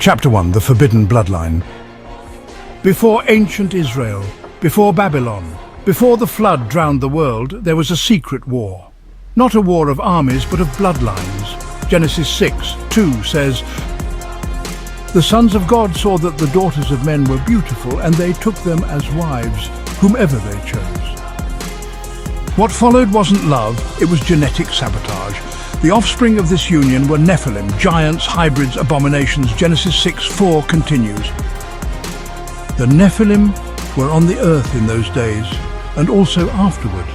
Chapter 1, The Forbidden Bloodline. Before ancient Israel, before Babylon, before the flood drowned the world, there was a secret war. Not a war of armies, but of bloodlines. Genesis 6:2 says, "The sons of God saw that the daughters of men were beautiful, and they took them as wives, whomever they chose." What followed wasn't love, it was genetic sabotage. The offspring of this union were Nephilim, giants, hybrids, abominations. Genesis 6:4 continues. The Nephilim were on the earth in those days, and also afterward,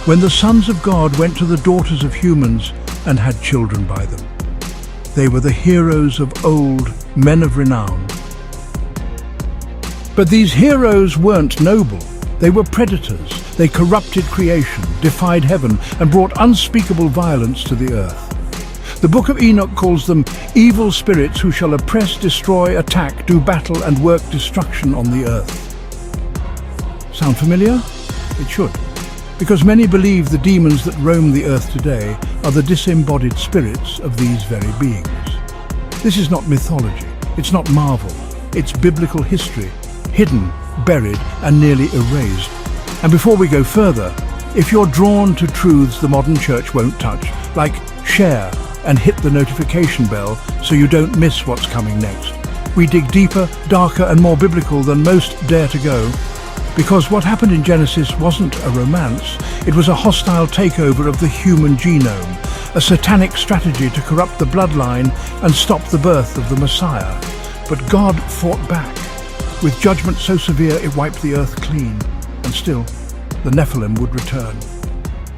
when the sons of God went to the daughters of humans and had children by them. They were the heroes of old, men of renown. But these heroes weren't noble. They were predators. They corrupted creation, defied heaven, and brought unspeakable violence to the earth. The Book of Enoch calls them evil spirits who shall oppress, destroy, attack, do battle, and work destruction on the earth. Sound familiar? It should, because many believe the demons that roam the earth today are the disembodied spirits of these very beings. This is not mythology. It's not Marvel. It's biblical history, hidden, buried, and nearly erased. And before we go further, if you're drawn to truths the modern church won't touch, like share and hit the notification bell so you don't miss what's coming next. We dig deeper, darker, and more biblical than most dare to go, because what happened in Genesis wasn't a romance. It was a hostile takeover of the human genome, a satanic strategy to corrupt the bloodline and stop the birth of the Messiah. But God fought back. With judgment so severe it wiped the earth clean, and still, the Nephilim would return.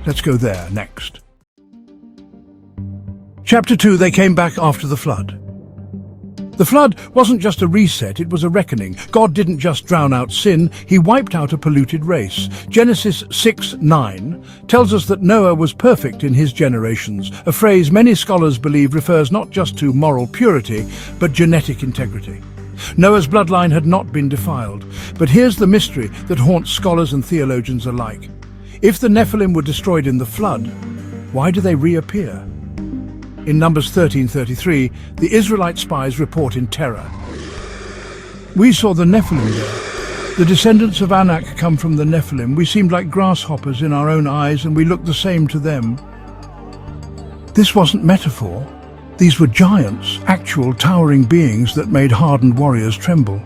Let's go there next. Chapter 2, They came back after the flood. The flood wasn't just a reset, it was a reckoning. God didn't just drown out sin, he wiped out a polluted race. Genesis 6:9 tells us that Noah was perfect in his generations, a phrase many scholars believe refers not just to moral purity, but genetic integrity. Noah's bloodline had not been defiled, but here's the mystery that haunts scholars and theologians alike. If the Nephilim were destroyed in the flood, why do they reappear? In Numbers 13:33, the Israelite spies report in terror. "We saw the Nephilim there. The descendants of Anak come from the Nephilim. We seemed like grasshoppers in our own eyes, and we looked the same to them." This wasn't metaphor. These were giants, actual towering beings that made hardened warriors tremble.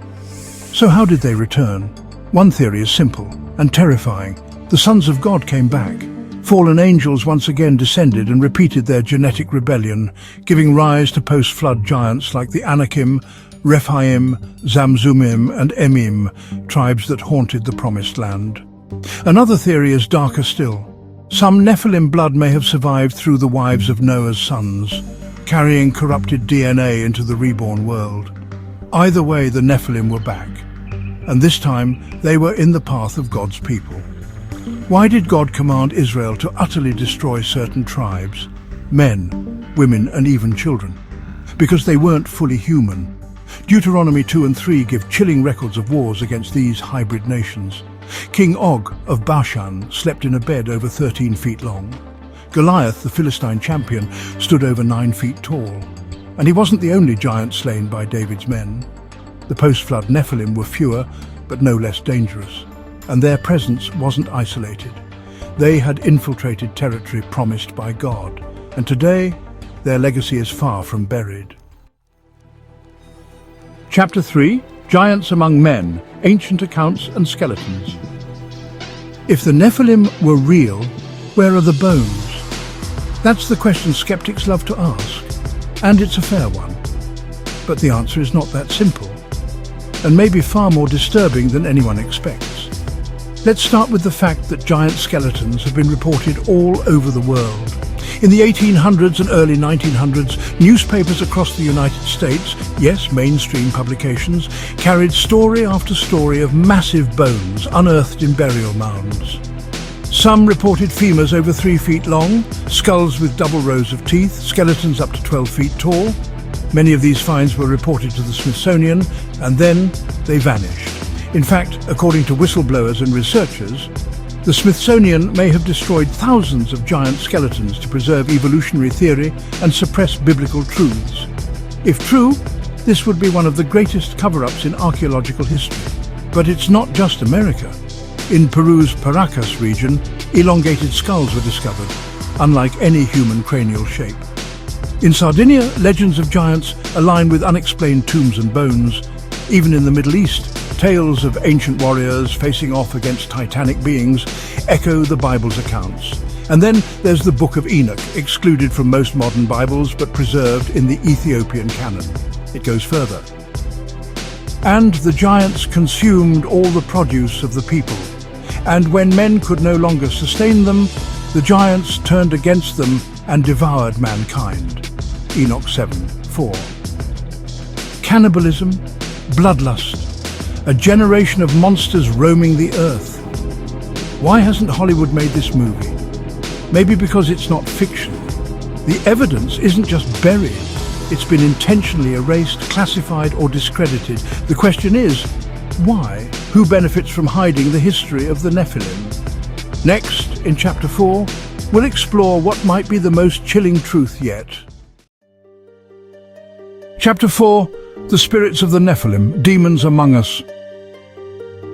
So how did they return? One theory is simple and terrifying. The sons of God came back. Fallen angels once again descended and repeated their genetic rebellion, giving rise to post-flood giants like the Anakim, Rephaim, Zamzumim, and Emim, tribes that haunted the Promised Land. Another theory is darker still. Some Nephilim blood may have survived through the wives of Noah's sons, carrying corrupted DNA into the reborn world. Either way, the Nephilim were back, and this time they were in the path of God's people. Why did God command Israel to utterly destroy certain tribes, men, women, and even children? Because they weren't fully human. Deuteronomy 2 and 3 give chilling records of wars against these hybrid nations. King Og of Bashan slept in a bed over 13 feet long. Goliath, the Philistine champion, stood over 9 feet tall. And he wasn't the only giant slain by David's men. The post-flood Nephilim were fewer, but no less dangerous. And their presence wasn't isolated. They had infiltrated territory promised by God. And today, their legacy is far from buried. Chapter 3, Giants Among Men, Ancient Accounts and Skeletons. If the Nephilim were real, where are the bones? That's the question skeptics love to ask, and it's a fair one. But the answer is not that simple, and maybe far more disturbing than anyone expects. Let's start with the fact that giant skeletons have been reported all over the world. In the 1800s and early 1900s, newspapers across the United States, yes, mainstream publications, carried story after story of massive bones unearthed in burial mounds. Some reported femurs over 3 feet long, skulls with double rows of teeth, skeletons up to 12 feet tall. Many of these finds were reported to the Smithsonian, and then they vanished. In fact, according to whistleblowers and researchers, the Smithsonian may have destroyed thousands of giant skeletons to preserve evolutionary theory and suppress biblical truths. If true, This would be one of the greatest cover-ups in archaeological history. But it's not just America. In Peru's Paracas region, elongated skulls were discovered, unlike any human cranial shape. In Sardinia, legends of giants align with unexplained tombs and bones. Even in the Middle East, tales of ancient warriors facing off against titanic beings echo the Bible's accounts. And then there's the Book of Enoch, excluded from most modern Bibles but preserved in the Ethiopian Canaan. It goes further. And the giants consumed all the produce of the people. And when men could no longer sustain them, the giants turned against them and devoured mankind. Enoch 7:4. Cannibalism, bloodlust, a generation of monsters roaming the earth. Why hasn't Hollywood made this movie? Maybe because it's not fiction. The evidence isn't just buried. It's been intentionally erased, classified or discredited. The question is, why? Who benefits from hiding the history of the Nephilim? Next, in Chapter 4, we'll explore what might be the most chilling truth yet. Chapter 4, The Spirits of the Nephilim, Demons Among Us.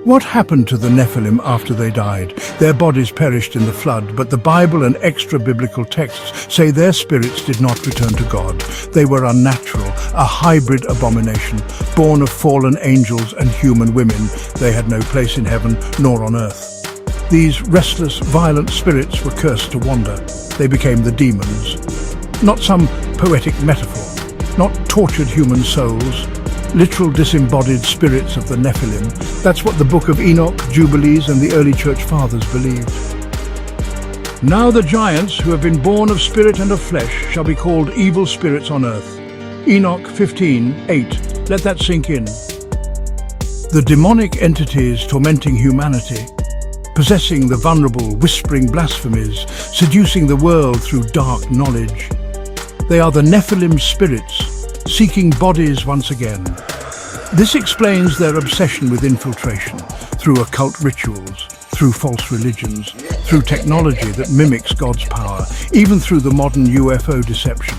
What happened to the Nephilim after they died? Their bodies perished in the flood, but the Bible and extra-biblical texts say their spirits did not return to God. They were unnatural, a hybrid abomination, born of fallen angels and human women. They had no place in heaven nor on earth. These restless, violent spirits were cursed to wander. They became the demons. Not some poetic metaphor, not tortured human souls, literal disembodied spirits of the Nephilim. That's what the Book of Enoch, Jubilees and the early church fathers believed. Now the giants who have been born of spirit and of flesh shall be called evil spirits on earth. Enoch 15:8. Let that sink in. The demonic entities tormenting humanity, possessing the vulnerable, whispering blasphemies, seducing the world through dark knowledge. They are the Nephilim spirits, seeking bodies once again. This explains their obsession with infiltration, through occult rituals, through false religions, through technology that mimics God's power, even through the modern UFO deception.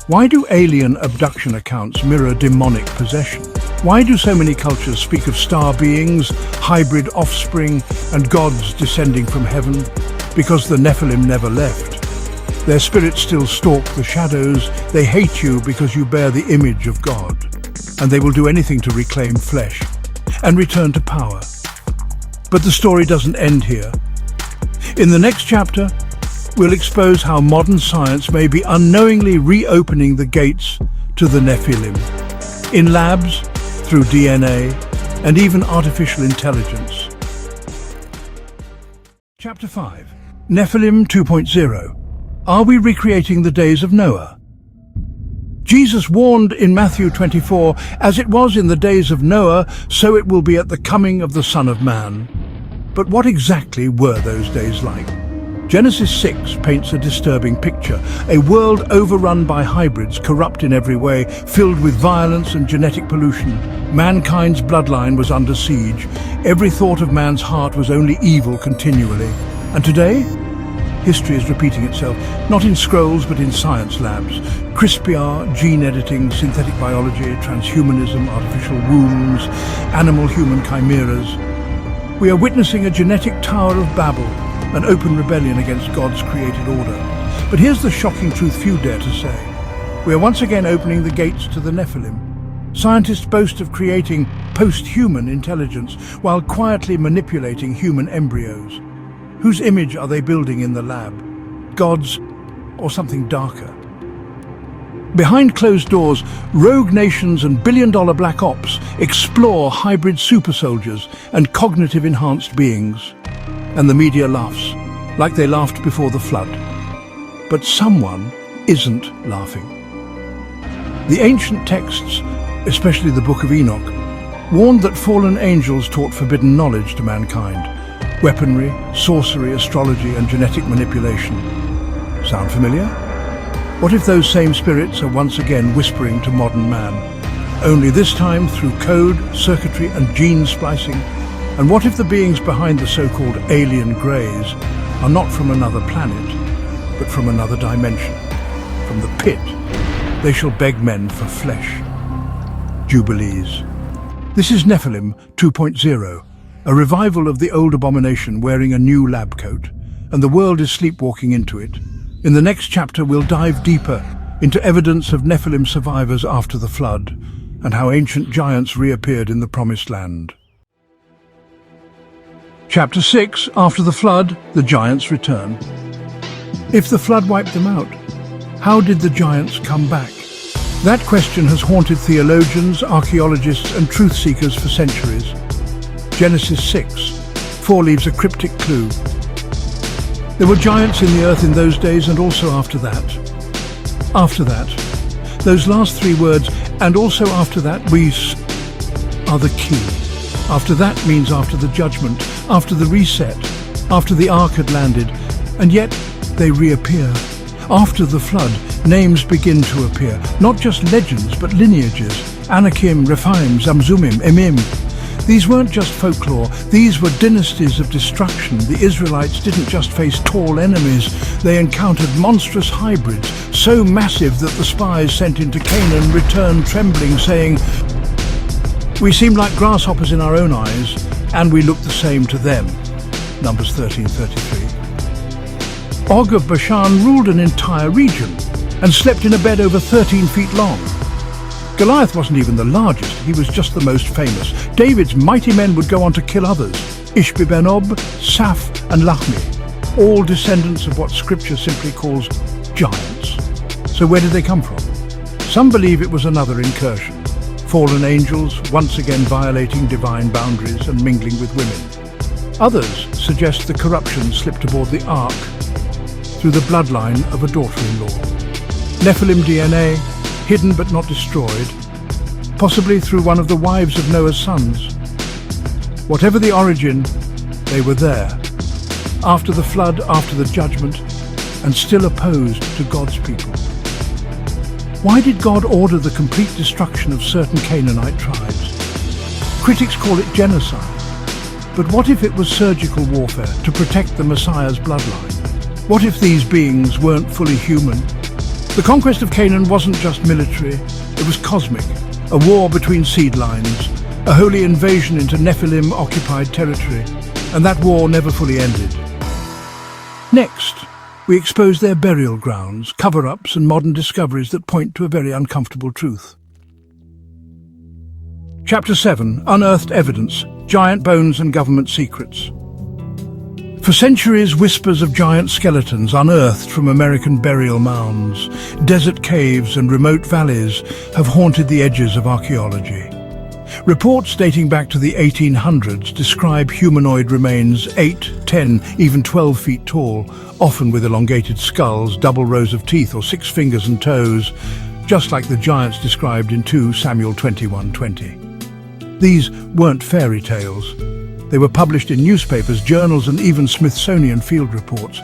Why do alien abduction accounts mirror demonic possession? Why do so many cultures speak of star beings, hybrid offspring, and gods descending from heaven? Because the Nephilim never left. Their spirits still stalk the shadows. They hate you because you bear the image of God. And they will do anything to reclaim flesh and return to power. But the story doesn't end here. In the next chapter, we'll expose how modern science may be unknowingly reopening the gates to the Nephilim. In labs, through DNA, and even artificial intelligence. Chapter 5. Nephilim 2.0. Are we recreating the days of Noah? Jesus warned in Matthew 24, as it was in the days of Noah, so it will be at the coming of the Son of Man. But what exactly were those days like? Genesis 6 paints a disturbing picture, a world overrun by hybrids, corrupt in every way, filled with violence and genetic pollution. Mankind's bloodline was under siege. Every thought of man's heart was only evil continually. And today? History is repeating itself, not in scrolls but in science labs. CRISPR, gene editing, synthetic biology, transhumanism, artificial wombs, animal-human chimeras. We are witnessing a genetic Tower of Babel, an open rebellion against God's created order. But here's the shocking truth few dare to say. We are once again opening the gates to the Nephilim. Scientists boast of creating post-human intelligence while quietly manipulating human embryos. Whose image are they building in the lab? God's, or something darker? Behind closed doors, rogue nations and billion-dollar black ops explore hybrid super soldiers and cognitive enhanced beings. And the media laughs, like they laughed before the flood. But someone isn't laughing. The ancient texts, especially the Book of Enoch, warned that fallen angels taught forbidden knowledge to mankind. Weaponry, sorcery, astrology, and genetic manipulation. Sound familiar? What if those same spirits are once again whispering to modern man? Only this time through code, circuitry, and gene splicing. And what if the beings behind the so-called alien greys are not from another planet, but from another dimension? From the pit, they shall beg men for flesh. jubilees. This is Nephilim 2.0, a revival of the old abomination wearing a new lab coat, and the world is sleepwalking into it. In the next chapter, we'll dive deeper into evidence of Nephilim survivors after the flood, and how ancient giants reappeared in the Promised Land. Chapter 6, After the Flood, the Giants Return. If the flood wiped them out, how did the giants come back? That question has haunted theologians, archaeologists, and truth seekers for centuries. Genesis 6:4 leaves a cryptic clue. There were giants in the earth in those days and also after that. After that. Those last three words, and also after that, are the key. After that means after the judgment, after the reset, after the ark had landed, and yet they reappear. After the flood, names begin to appear, not just legends but lineages: Anakim, Rephaim, Zamzumim, Emim. These weren't just folklore, these were dynasties of destruction. The Israelites didn't just face tall enemies, they encountered monstrous hybrids, so massive that the spies sent into Canaan returned trembling, saying, "We seem like grasshoppers in our own eyes, and we look the same to them." Numbers 13:33. Og of Bashan ruled an entire region and slept in a bed over 13 feet long. Goliath wasn't even the largest, he was just the most famous. David's mighty men would go on to kill others: Ishbi-benob, Saph and Lahmi, all descendants of what Scripture simply calls giants. So where did they come from? Some believe it was another incursion. Fallen angels once again violating divine boundaries and mingling with women. Others suggest the corruption slipped aboard the ark through the bloodline of a daughter-in-law. Nephilim DNA, hidden but not destroyed, possibly through one of the wives of Noah's sons. Whatever the origin, they were there, after the flood, after the judgment, and still opposed to God's people. Why did God order the complete destruction of certain Canaanite tribes? Critics call it genocide, but what if it was surgical warfare to protect the Messiah's bloodline? What if these beings weren't fully human? The conquest of Canaan wasn't just military, it was cosmic, a war between seed lines, a holy invasion into Nephilim-occupied territory, and that war never fully ended. Next, we expose their burial grounds, cover-ups and modern discoveries that point to a very uncomfortable truth. Chapter 7, Unearthed Evidence, Giant Bones and Government Secrets. For centuries, whispers of giant skeletons unearthed from American burial mounds, desert caves and remote valleys have haunted the edges of archaeology. Reports dating back to the 1800s describe humanoid remains 8, 10, even 12 feet tall, often with elongated skulls, double rows of teeth or 6 fingers and toes, just like the giants described in 2 Samuel 21:20. These weren't fairy tales. They were published in newspapers, journals, and even Smithsonian field reports.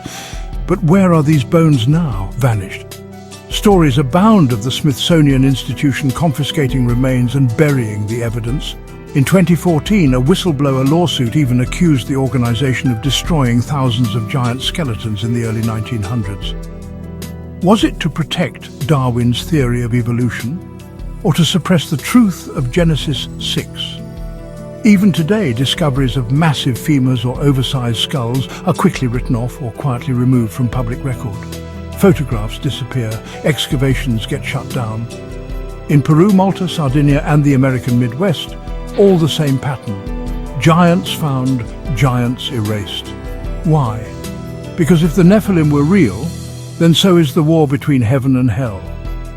But where are these bones now? Vanished. Stories abound of the Smithsonian Institution confiscating remains and burying the evidence. In 2014, a whistleblower lawsuit even accused the organization of destroying thousands of giant skeletons in the early 1900s. Was it to protect Darwin's theory of evolution, or to suppress the truth of Genesis 6? Even today, discoveries of massive femurs or oversized skulls are quickly written off or quietly removed from public record. Photographs disappear, excavations get shut down. In Peru, Malta, Sardinia and the American Midwest, all the same pattern. Giants found, giants erased. Why? Because if the Nephilim were real, then so is the war between heaven and hell.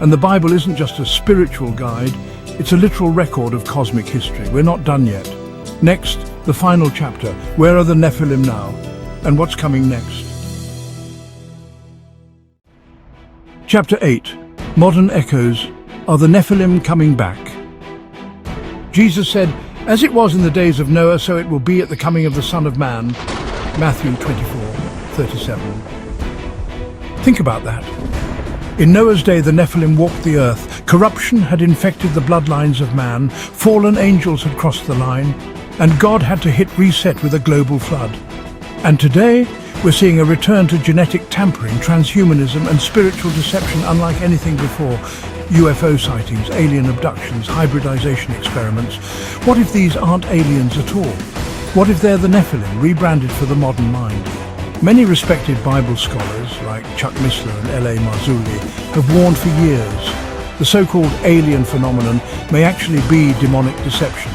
And the Bible isn't just a spiritual guide, it's a literal record of cosmic history. We're not done yet. Next, the final chapter. Where are the Nephilim now? And what's coming next? Chapter 8. Modern Echoes. Are the Nephilim coming back? Jesus said, "As it was in the days of Noah, so it will be at the coming of the Son of Man." Matthew 24:37. Think about that. In Noah's day, the Nephilim walked the earth. Corruption had infected the bloodlines of man, fallen angels had crossed the line, and God had to hit reset with a global flood. And today, we're seeing a return to genetic tampering, transhumanism, and spiritual deception unlike anything before. UFO sightings, alien abductions, hybridization experiments. What if these aren't aliens at all? What if they're the Nephilim, rebranded for the modern mind? Many respected Bible scholars, like Chuck Missler and L.A. Marzulli, have warned for years. The so-called alien phenomenon may actually be demonic deception,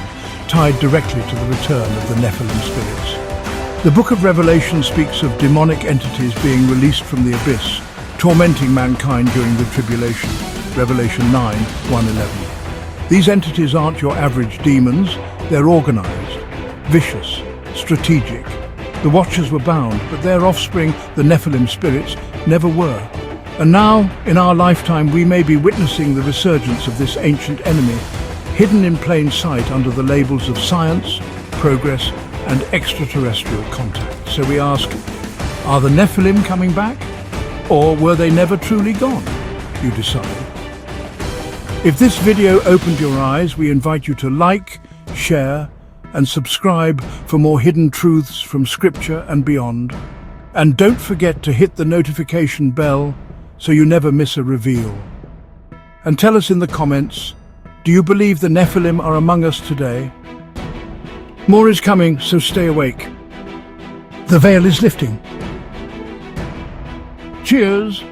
tied directly to the return of the Nephilim spirits. The Book of Revelation speaks of demonic entities being released from the abyss, tormenting mankind during the tribulation. Revelation 9, 1-11. These entities aren't your average demons, they're organized, vicious, strategic. The Watchers were bound, but their offspring, the Nephilim spirits, never were. And now, in our lifetime, we may be witnessing the resurgence of this ancient enemy, hidden in plain sight under the labels of science, progress, and extraterrestrial contact. So we ask, are the Nephilim coming back? Or were they never truly gone? You decide. If this video opened your eyes, we invite you to like, share, and subscribe for more hidden truths from Scripture and beyond. And don't forget to hit the notification bell so you never miss a reveal. And tell us in the comments, do you believe the Nephilim are among us today? More is coming, so stay awake. The veil is lifting. Cheers!